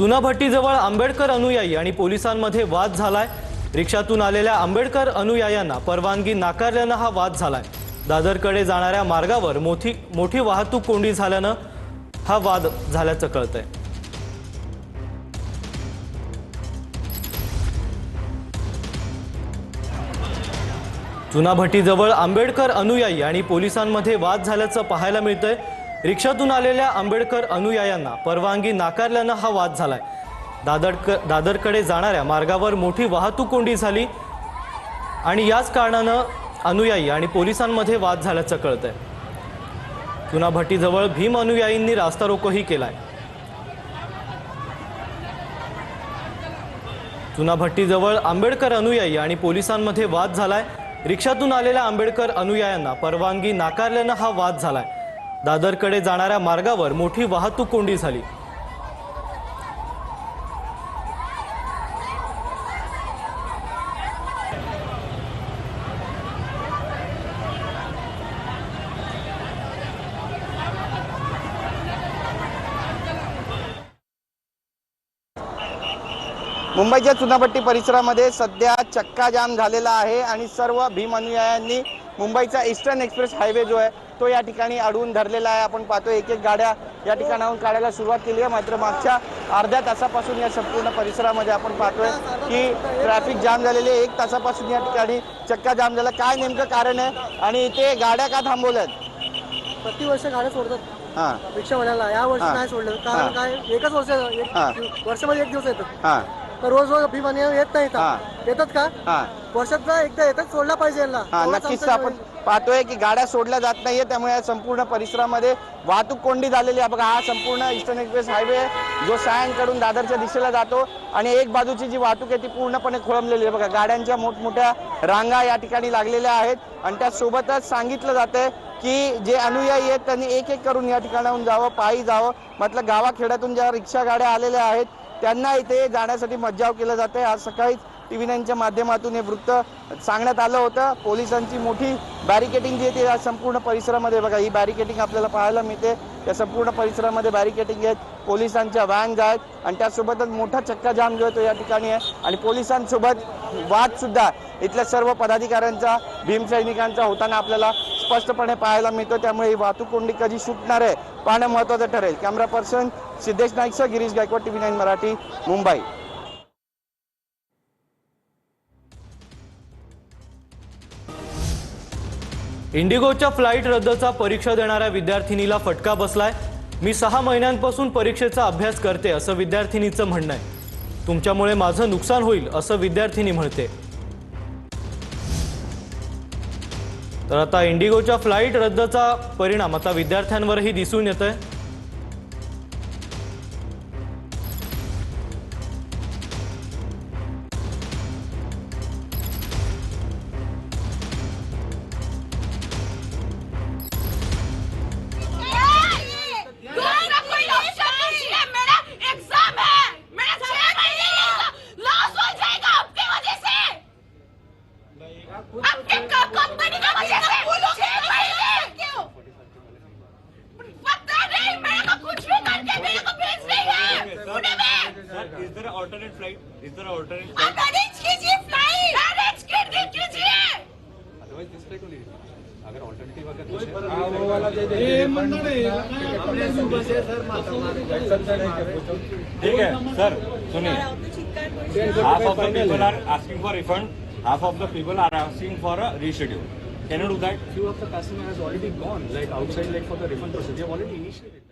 चुनाभट्टीजवळ आंबेडकर अनुयायी आणि पोलिसांमध्ये वाद झालाय। रिक्षातून आलेल्या आंबेडकर अनुयायांना परवानगी नाकारल्याने हा वाद झालाय। दादरकडे जाणाऱ्या मार्गावर मोठी वाहतूक कोंडी झाल्याने हा वाद झाल्याचं कळतंय। चुनाभट्टीजवळ आंबेडकर अनुयायी आणि पोलिसांमध्ये वाद झाल्याचं पाहायला मिळतंय। रिक्षातून आलेल्या आंबेडकर अनुयायांना परवानगी नाकारल्याने हा वाद झालाय। दादरकडे जाणाऱ्या मार्गावर मोठी वाहतूक कोंडी झाली आणि याच कारणाने अनुयायी आणि पोलिसांमध्ये वाद झाल्याचं कळतंय। चुनाभट्टीजवळ भीम अनुयायींनी रास्ता रोकोही केलाय। चुनाभट्टीजवळ आंबेडकर अनुयायी आणि पोलिसांमध्ये वाद झालाय। रिक्षातून आलेल्या आंबेडकर अनुयायांना परवानगी नाकारल्याने हा वाद झालाय। दादरकडे जाणाऱ्या मार्गावर मोठी वाहतूक कोंडी झाली। मुंबईच्या चुनाभट्टी परिसरामध्ये सध्या चक्का जाम झालेला आहे आणि सर्व भीम अनुयायांनी मुंबईचा ईस्टर्न एक्सप्रेस हायवे जो आहे तो या ठिकाणी अडवून धरलेला आहे। आपण पाहतो एक गाड्या या ठिकाणाहून काढायला सुरुवात केली आहे, मात्र मागच्या अर्ध्या तासापासून या संपूर्ण परिसरामध्ये आपण पाहतोय की ट्रॅफिक जाम झालेले। 1 तासापासून या ठिकाणी चक्का जाम झाला। काय नेमकं कारण आहे आणि इथे गाड्या का थांबवल्यात? प्रतिवर्ष गाड्या सोडतात रिक्षावाल्याला, या वर्षी नाही सोडलं। कारण काय, एकच वर्षामध्ये 1 दिवस येतात, तर रोज रोज भीम अनुयायी येत नाही। येतात का? वर्षातला एकदा येतात, सोडला पाहिजे यांना। नक्कीच आपण पाहतोय की गाड्या सोडल्या जात नाहीये, त्यामुळे संपूर्ण परिसरामध्ये वाहतूक कोंडी झालेली आहे। बघा, हा संपूर्ण ईस्टर्न एक्सप्रेस हायवे जो सायंकडून दादरच्या दिशेला जातो आणि एक बाजूची जी वाहतूक आहे ती पूर्णपणे खोळंबलेली आहे। बघा, गाड्यांच्या मोठमोठ्या रांगा या ठिकाणी लागलेल्या आहेत आणि त्यासोबतच सांगितलं जातंय की जे अनुयायी आहेत त्यांनी एक एक करून या ठिकाणाहून जावं, पायी जावं। मतलब गावाखेड्यातून ज्या रिक्षा गाड्या आलेल्या आहेत त्यांना इथे जाण्यासाठी मज्जाव केला जाते। आज सकाळी TV 9च्या माध्यमातून हे वृत्त सांगण्यात आलं होतं। पोलिसांची मोठी बॅरिकेडिंग जी आहे ती संपूर्ण परिसरामध्ये, बघा ही बॅरिकेडिंग आपल्याला पाहायला मिळते। या संपूर्ण परिसरामध्ये बॅरिकेडिंग आहेत, पोलिसांच्या व्हॅन्स आहेत आणि त्यासोबतच मोठा चक्का जाम जो आहे तो या ठिकाणी आहे आणि पोलिसांसोबत वाद सुद्धा इथल्या सर्व पदाधिकाऱ्यांचा, भीमसैनिकांचा होताना आपल्याला स्पष्टपणे पाहायला मिळतो। त्यामुळे ही वाहतूक कोंडी कधी सुटणार आहे पाहणं महत्त्वाचं ठरेल। कॅमेरा पर्सन सिद्धेश नाईकसह गिरीश गायकवाड, TV 9 मराठी, मुंबई। इंडिगोच्या फ्लाइट रद्दचा परीक्षा देणाऱ्या विद्यार्थिनीला फटका बसलाय। मी 6 महिन्यांपासून परीक्षेचा अभ्यास करते असं विद्यार्थिनीचं म्हणणं आहे। तुमच्यामुळे माझं नुकसान होईल असं विद्यार्थिनी म्हणते। तर आता इंडिगोच्या फ्लाइट रद्दचा परिणाम आता विद्यार्थ्यांवरही दिसून येतोय। कंपनी का वजह से क्यों पता नहीं, मेरे को कुछ भी करके मेरे को भेज रही है पुणे में। Sir, is there alternate flight? Is there alternate आप अरेंज कीजिए फ्लाइट, अरेंज कीजिए। Otherwise this flight only. अगर अल्टरनेटिव अगर वो वाला दे दे, ये मंडल है अपने सुबह से सर ठीक है सर, सुनिए, half of the people are asking for refund, half of the people are asking for a reschedule. Can you do that? few of the customer has already gone like outside like for the refund process. They have already initiated.